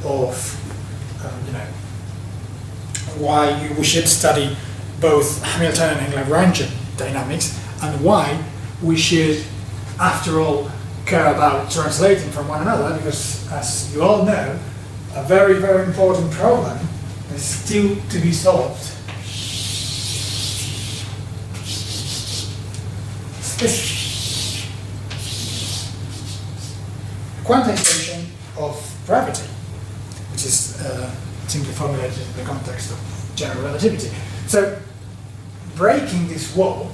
of why we should study both Hamiltonian and Lagrangian dynamics, and why we should, after all, care about translating from one another, because, as you all know, a very, very important problem is still to be solved. Quantization of gravity, which is simply formulated in the context of general relativity. So, breaking this wall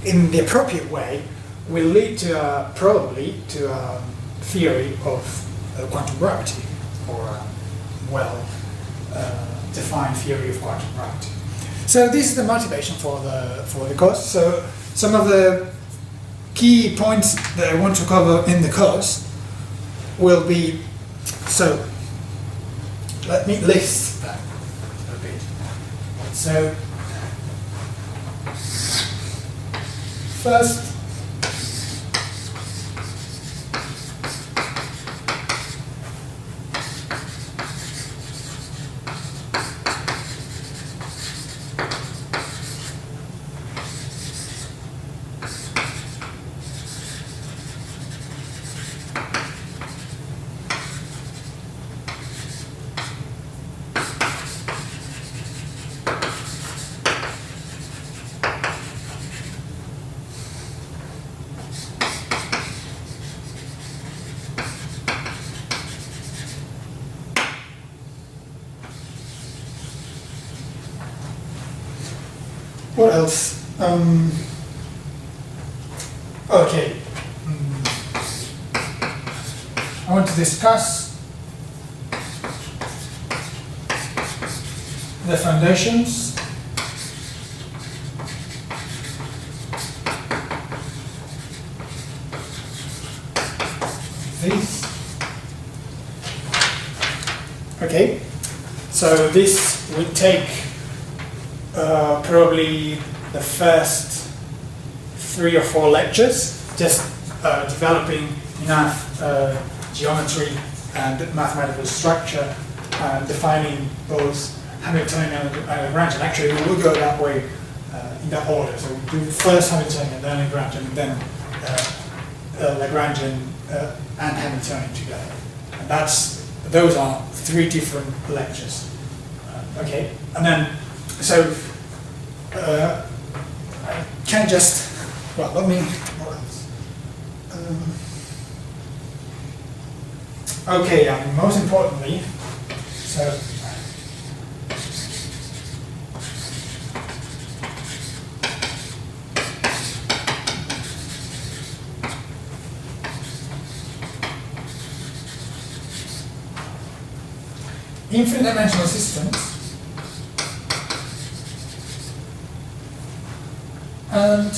in the appropriate way will lead to probably to a theory of quantum gravity, or a well-defined theory of quantum gravity. So this is the motivation for the course. So some of the key points that I want to cover in the course will be, so let me list them a bit. So first, what else? Okay. I want to discuss the foundations these. Okay. So this will take probably the first 3 or 4 lectures, just developing enough geometry and mathematical structure, defining both Hamiltonian and Lagrangian. Actually, we will go that way in that order. So we do first Hamiltonian, then Lagrangian, and then Lagrangian and Hamiltonian together. And those are 3 different lectures. Okay, and then so I can just, well, let me, what else? Okay, and most importantly, so infinite dimensional systems and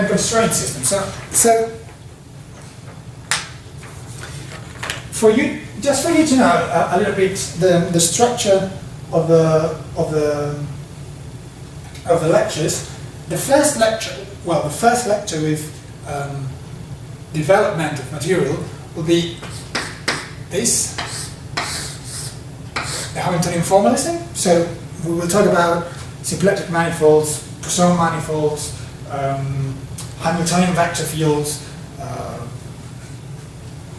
constraint systems. So for you, just for you to know a little bit the structure of the lectures. The first lecture with development of material will be this, the Hamiltonian formalism. So we will talk about symplectic manifolds, Poisson manifolds, Hamiltonian vector fields,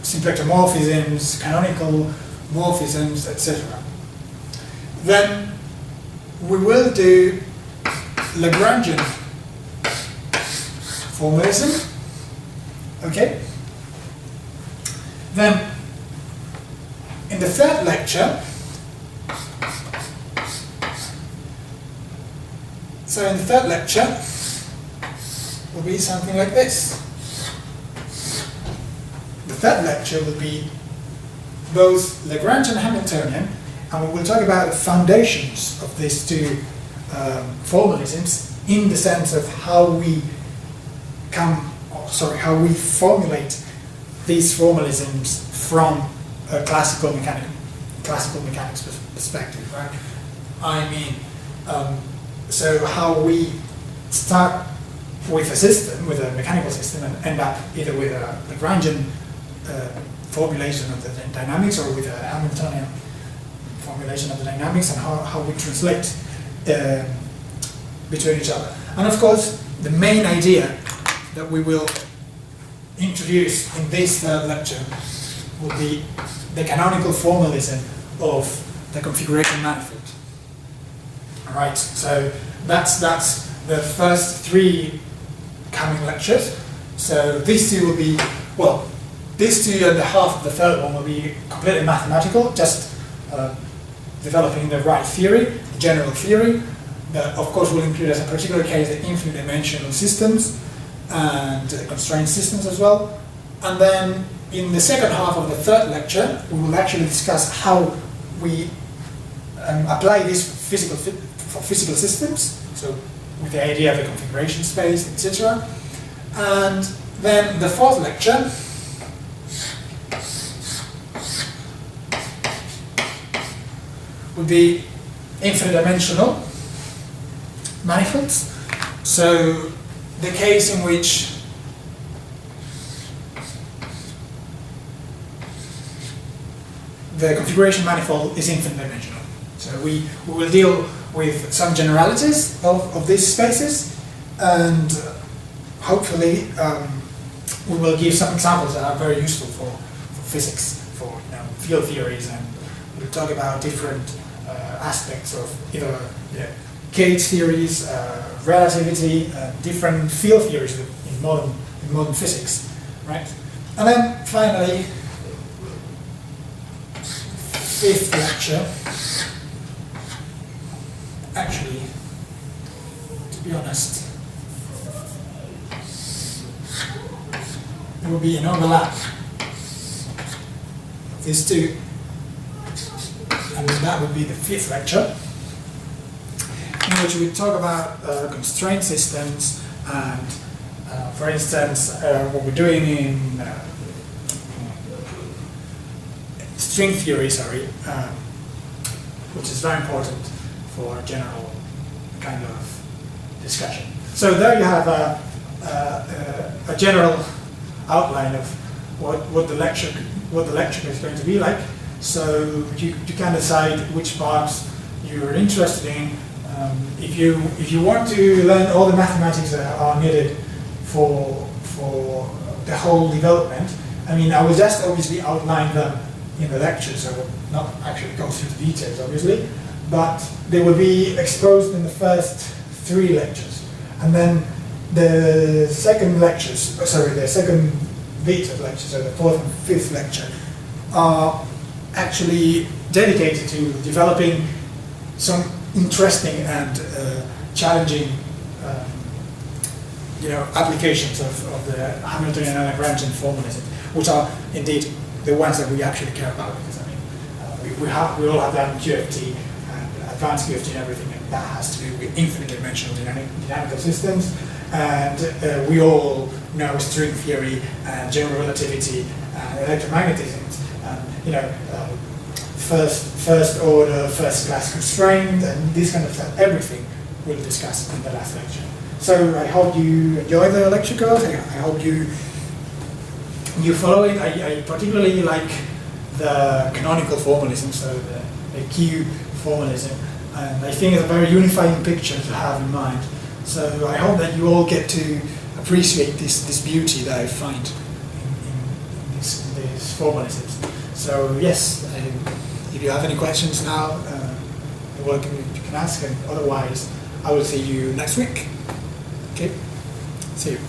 symplectomorphisms, canonical morphisms, etc. Then we will do Lagrangian formalism. Okay. Then in the third lecture, will be something like this. The third lecture will be both Lagrangian and Hamiltonian, and we will talk about the foundations of these two formalisms in the sense of how we formulate these formalisms from a classical mechanics perspective, right? I mean, so how we start with a system, with a mechanical system, and end up either with a Lagrangian formulation of the dynamics or with a Hamiltonian formulation of the dynamics, and how we translate between each other. And of course, the main idea that we will introduce in this third lecture will be the canonical formalism of the configuration manifold. All right, so that's the first three coming lectures. So these two will be, well, these 2.5 of the third one will be completely mathematical, just developing the right theory, the general theory, that of course will include as a particular case the infinite dimensional systems and constraint systems as well. And then in the second half of the third lecture, we will actually discuss how we apply this for physical systems, so with the idea of the configuration space, etc. And then the fourth lecture would be infinite dimensional manifolds. So the case in which the configuration manifold is infinite dimensional. So we will deal with some generalities of these spaces, and hopefully we will give some examples that are very useful for physics, for field theories, and we'll talk about different aspects of either gauge theories, relativity, different field theories in modern physics, right? And then finally, fifth lecture. Actually, to be honest, there will be an overlap of these two, and that would be the fifth lecture, in which we talk about constraint systems and, for instance, what we're doing in string theory, which is very important for general kind of discussion. So there you have a general outline of what the lecture is going to be like. So you can decide which parts you're interested in. If you want to learn all the mathematics that are needed for the whole development, I mean, I will just obviously outline them in the lectures. I will not actually go through the details, obviously, but they will be exposed in the first three lectures. And then the second bit of lectures, so the fourth and fifth lecture, are actually dedicated to developing some interesting and challenging applications of the Hamiltonian and Lagrangian formalism, which are indeed the ones that we actually care about, because I mean, we all have that in QFT, advanced QFT and everything, and that has to do with infinite dimensional dynamical systems. And we all know string theory and general relativity and electromagnetism. First order, first class constraint, and this kind of stuff. Everything we'll discuss in the last lecture. So I hope you enjoy the lecture course. I hope you follow it. I particularly like the canonical formalism, so the Q formalism, and I think it's a very unifying picture to have in mind. So I hope that you all get to appreciate this beauty that I find in these formalisms. So yes, if you have any questions now, you're welcome, you can ask, and otherwise I will see you next week. Okay, see you.